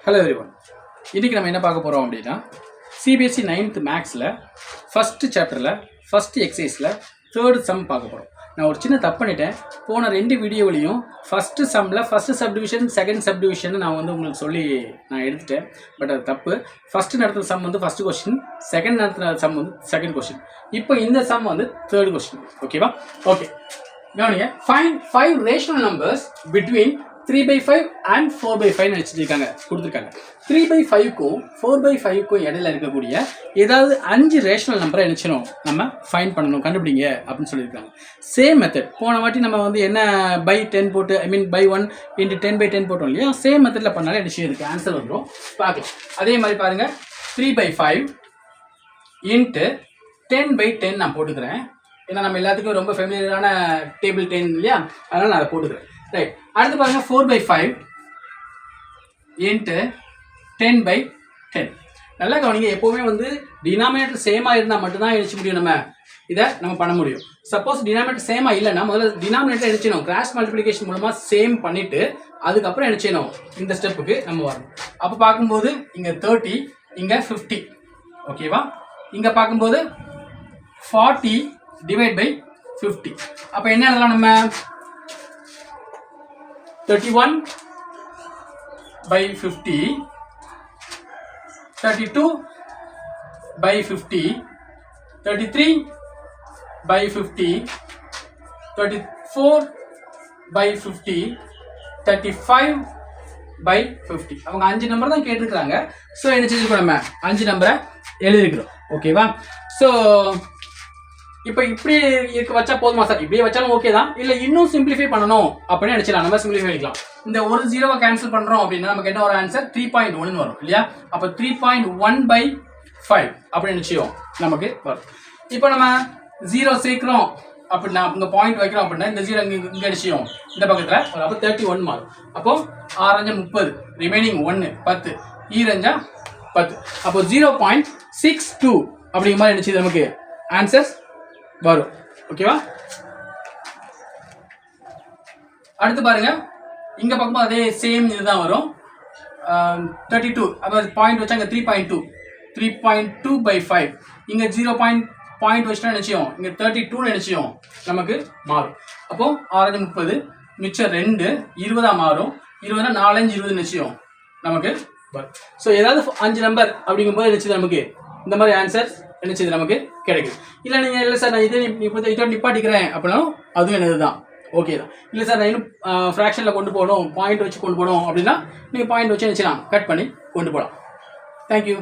Hello everyone. இன்றைக்கி நம்ம என்ன பார்க்க போகிறோம் அப்படின்னா சிபிஎஸ்சி 9th மேக்ஸில் ஃபஸ்ட்டு சாப்டரில் ஃபஸ்ட்டு எக்ஸசைஸில் தேர்டு சம் பார்க்க போகிறோம். நான் ஒரு சின்ன தப்பு பண்ணிட்டேன். போன 2 வீடியோவிலையும் ஃபஸ்ட்டு சம்மில் ஃபஸ்ட்டு சப்டிவிஷன் செகண்ட் சப்டிவிஷன் நான் உங்களுக்கு சொல்லி நான் எடுத்துட்டேன். பட் அது தப்பு. ஃபஸ்ட்டு நடத்துகிற சம் ஃபஸ்ட்டு கொஸ்டின், செகண்ட் நடத்துகிற சம் செகண்ட் கொஸ்டின். இப்போ இந்த சம் தேர்டு கொஸ்டின். ஓகேவா? ஓகே, கவனிங்க. Find 5 rational numbers between 3/5 and 4/5 வச்சுருக்காங்க, கொடுத்துருக்காங்க. 3/5க்கும் 4/5க்கும் இடையில இருக்கக்கூடிய ஏதாவது 5 ரேஷனல் நம்பரை நினச்சிடும் நம்ம ஃபைண்ட் பண்ணணும், கண்டுபிடிங்க அப்படின்னு சொல்லியிருக்காங்க. Same method. போன வாட்டி நம்ம என்ன by 10 போட்டு by 1 into 10/10 போட்டோம் இல்லையா? சேம் மெத்தடில் பண்ணாலே நிச்சயம் இருக்குது, ஆன்சர் வந்துடும். பார்க்கலாம். அதே மாதிரி பாருங்கள், 3/5 into 10/10 நான் போட்டுக்கிறேன். ஏன்னா நம்ம எல்லாத்துக்கும் ரொம்ப ஃபெமிலியரான டேபிள் 10 இல்லையா? அதனால் நான் அதை போட்டுக்கிறேன். ரைட். அடுத்து பாருங்கள், 4/5 into 10/10. நல்லா கவனிங்க. எப்போவுமே டினாமினேட்டர் சேமாக இருந்தால் மட்டும்தான் எழுச்சி முடியும். நம்ம பண்ண முடியும். சப்போஸ் டினாமினேட்டர் சேமாக இல்லைன்னா முதல்ல டினாமினேட்டர் எழுச்சிடணும். கிராஸ் மல்டிப்ளிகேஷன் மூலமாக சேம் பண்ணிவிட்டு அதுக்கப்புறம் எழுச்சிடணும். இந்த ஸ்டெப்புக்கு நம்ம வரணும். அப்போ பார்க்கும்போது இங்கே 30, இங்கே 50. ஓகேவா? இங்கே பார்க்கும்போது 40 டிவைட் பை 50. அப்போ என்ன எழுதலாம்? நம்ம 31/50, 32/50, 33/50, 34/50, 35/50. அவங்க 5 நம்பர் தான் கேட்டிருக்கிறாங்க. ஸோ என்ன செஞ்சுருக்கோம்? நம்ம 5 நம்பரை எழுதிருக்கிறோம். ஓகேவா? ஸோ இப்போ இப்படி இருக்க வச்சா போதுமா சார்? இப்படியே வச்சாலும் ஓகே தான். இல்லை இன்னும் சிம்பிளிஃபை பண்ணணும் அப்படின்னு நினச்சிடலாம். நம்ம சிம்பிளிஃபை பண்ணிக்கலாம். இந்த ஒரு 0 கேன்சல் பண்ணுறோம் அப்படின்னா நமக்கு என்ன ஒரு ஆன்சர் 3.1 வரும் இல்லையா? அப்போ 3.1/5 அப்படின்னு நிச்சயம் நமக்கு வரும். இப்போ நம்ம 0 சேர்க்கிறோம் அப்படின்னா, இங்கே பாயிண்ட் வைக்கிறோம் அப்படின்னா இந்த 0 இங்கே நிச்சயம் இந்த பக்கத்தில் வரும். அப்போ 31 மாறும். அப்போ 6 30, ரிமைனிங் 1 10, 2 10. அப்போ 0.62 அப்படிங்கிற மாதிரி நினச்சி நமக்கு ஆன்சர்ஸ் வரும். ஓகேவா? அடுத்து பாருங்க, இங்க பார்க்கும்போது அதே சேம் இதுதான் வரும். 32 அப்போ பாயிண்ட் வச்சா இங்கே 3.2, 3.2/5. இங்கே 0 பாயிண்ட் வச்சுட்டா நிச்சயம் இங்கே 32 நிச்சயம் நமக்கு மாறும். அப்போ 6 30, மிச்சம் 2 20 மாறும். 20 4 20 நிச்சயம் நமக்கு வரும். ஸோ ஏதாவது 5 நம்பர் அப்படிங்கும்போது நிச்சயம் நமக்கு இந்த மாதிரி ஆன்சர்ஸ் நினைச்சது நமக்கு கிடைக்கும். இல்லை நீங்கள் இல்லை சார் நான் இதோட நிப்பாட்டிக்கிறேன் அப்படின்னாலும் அதுவும் என்னது தான், ஓகே தான். இல்லை சார் நான் இன்னும் ஃப்ராக்ஷனில் கொண்டு போகணும், பாயிண்ட் வச்சு கொண்டு போகணும் அப்படின்னா நீங்கள் பாயிண்ட் வச்சு நினச்சிடலாம், கட் பண்ணி கொண்டு போகலாம். தேங்க்யூ.